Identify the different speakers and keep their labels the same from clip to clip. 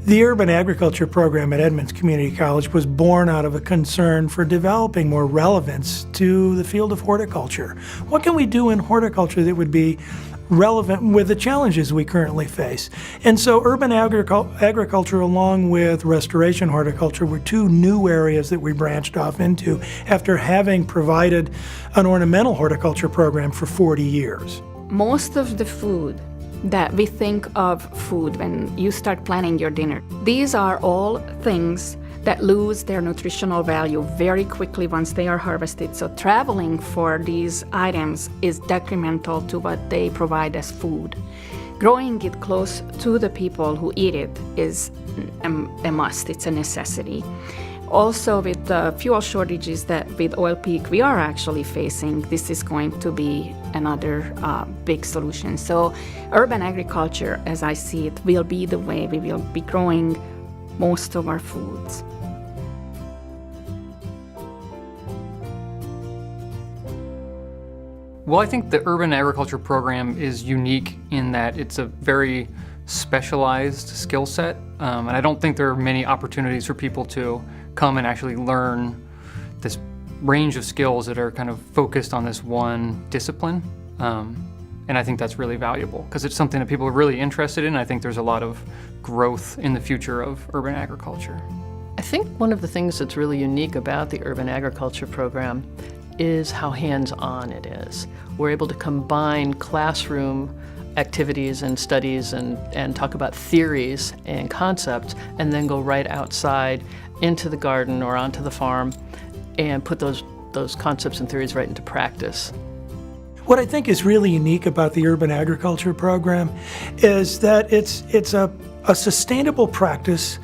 Speaker 1: The urban agriculture program at Edmonds Community College was born out of a concern for developing more relevance to the field of horticulture. What can we do in horticulture that would be relevant with the challenges we currently face? And so urban agriculture along with restoration horticulture were two new areas that we branched off into after having provided an ornamental horticulture program for 40 years.
Speaker 2: Most of the food that we think of food when you start planning your dinner, these are all things that lose their nutritional value very quickly once they are harvested. So traveling for these items is detrimental to what they provide as food. Growing it close to the people who eat it is a must, it's a necessity. Also, with the fuel shortages that with oil peak we are actually facing, this is going to be another big solution. So urban agriculture, as I see it, will be the way we will be growing most of our foods.
Speaker 3: Well, I think the urban agriculture program is unique in that it's a very specialized skill set, and I don't think there are many opportunities for people to come and actually learn this range of skills that are kind of focused on this one discipline. And I think that's really valuable because it's something that people are really interested in. I think there's a lot of growth in the future of urban agriculture.
Speaker 4: I think one of the things that's really unique about the urban agriculture program is how hands-on it is. We're able to combine classroom activities and studies and talk about theories and concepts and then go right outside into the garden or onto the farm and put those concepts and theories right into practice.
Speaker 1: What I think is really unique about the urban agriculture program is that it's a sustainable practice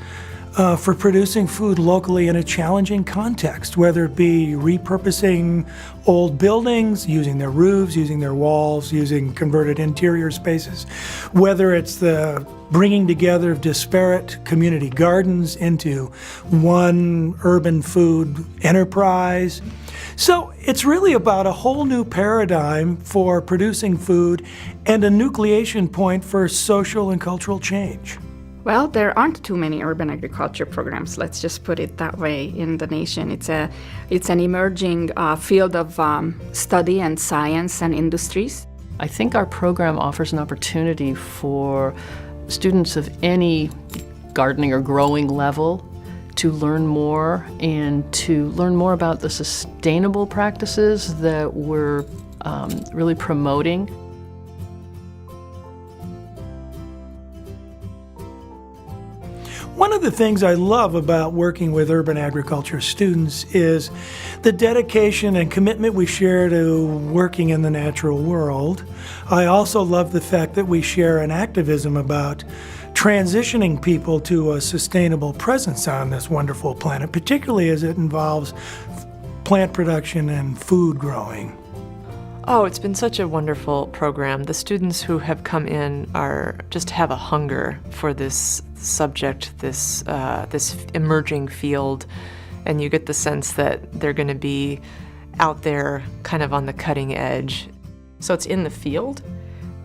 Speaker 1: for producing food locally in a challenging context, whether it be repurposing old buildings, using their roofs, using their walls, using converted interior spaces, whether it's the bringing together of disparate community gardens into one urban food enterprise. So it's really about a whole new paradigm for producing food and a nucleation point for social and cultural change.
Speaker 2: Well, there aren't too many urban agriculture programs, let's just put it that way, in the nation. It's an emerging field of study and science and industries.
Speaker 4: I think our program offers an opportunity for students of any gardening or growing level to learn more and to learn more about the sustainable practices that we're really promoting.
Speaker 1: One of the things I love about working with urban agriculture students is the dedication and commitment we share to working in the natural world. I also love the fact that we share an activism about transitioning people to a sustainable presence on this wonderful planet, particularly as it involves plant production and food growing.
Speaker 5: Oh, it's been such a wonderful program. The students who have come in just have a hunger for this subject, this emerging field, and you get the sense that they're going to be out there kind of on the cutting edge.
Speaker 6: So it's in the field.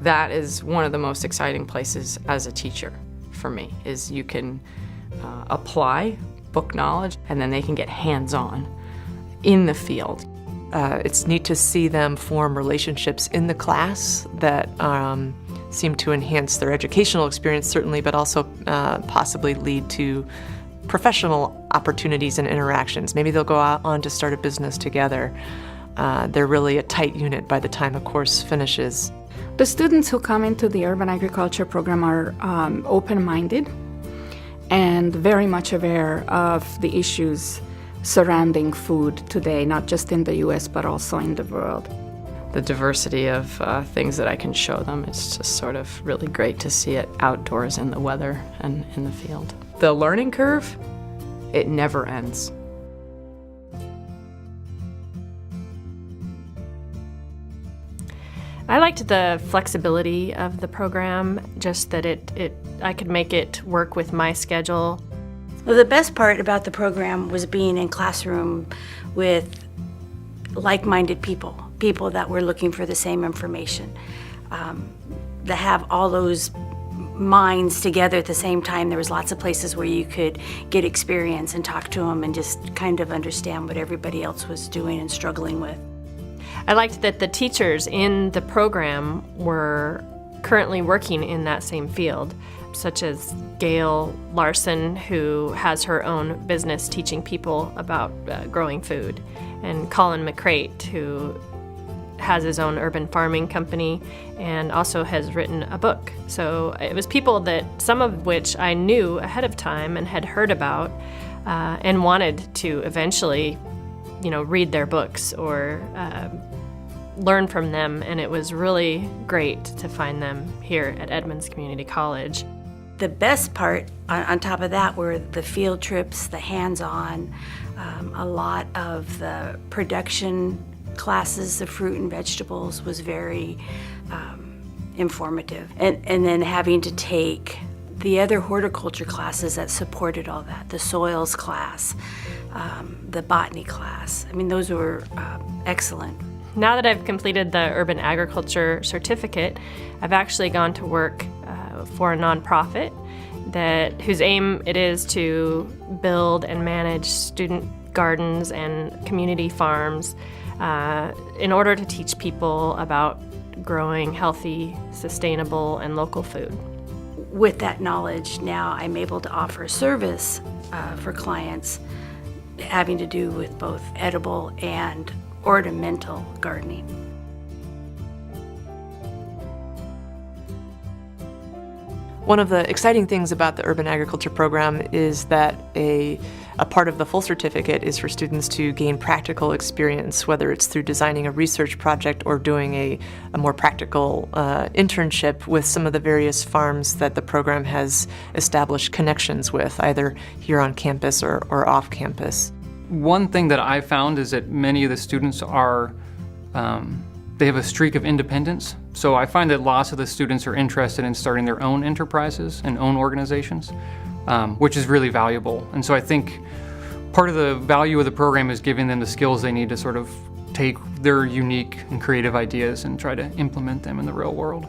Speaker 6: That is one of the most exciting places as a teacher for me, is you can apply book knowledge and then they can get hands-on in the field.
Speaker 5: It's neat to see them form relationships in the class that seem to enhance their educational experience, certainly, but also possibly lead to professional opportunities and interactions. Maybe they'll go out on to start a business together. They're really a tight unit by the time a course finishes.
Speaker 2: The students who come into the urban agriculture program are open-minded and very much aware of the issues surrounding food today, not just in the US, but also in the world.
Speaker 6: The diversity of things that I can show them, it's just sort of really great to see it outdoors in the weather and in the field. The learning curve, it never ends.
Speaker 7: I liked the flexibility of the program, just that I could make it work with my schedule.
Speaker 8: Well, the best part about the program was being in classroom with like-minded people that were looking for the same information, that have all those minds together at the same time. There was lots of places where you could get experience and talk to them and just kind of understand what everybody else was doing and struggling with.
Speaker 7: I liked that the teachers in the program were currently working in that same field, such as Gayle Larson, who has her own business teaching people about growing food, and Colin McCrate, who has his own urban farming company and also has written a book. So it was people that, some of which I knew ahead of time and had heard about and wanted to eventually, read their books or learn from them. And it was really great to find them here at Edmonds Community College.
Speaker 8: The best part on top of that were the field trips, the hands-on, a lot of the production classes of fruit and vegetables was very informative. And then having to take the other horticulture classes that supported all that, the soils class, the botany class. I mean, those were excellent.
Speaker 7: Now that I've completed the urban agriculture certificate, I've actually gone to work for a nonprofit whose aim it is to build and manage student gardens and community farms in order to teach people about growing healthy, sustainable, and local food.
Speaker 8: With that knowledge, now I'm able to offer service for clients having to do with both edible and ornamental gardening.
Speaker 5: One of the exciting things about the urban agriculture program is that a part of the full certificate is for students to gain practical experience, whether it's through designing a research project or doing a more practical internship with some of the various farms that the program has established connections with, either here on campus or off campus.
Speaker 3: One thing that I found is that many of the students are they have a streak of independence. So I find that lots of the students are interested in starting their own enterprises and own organizations, which is really valuable. And so I think part of the value of the program is giving them the skills they need to sort of take their unique and creative ideas and try to implement them in the real world.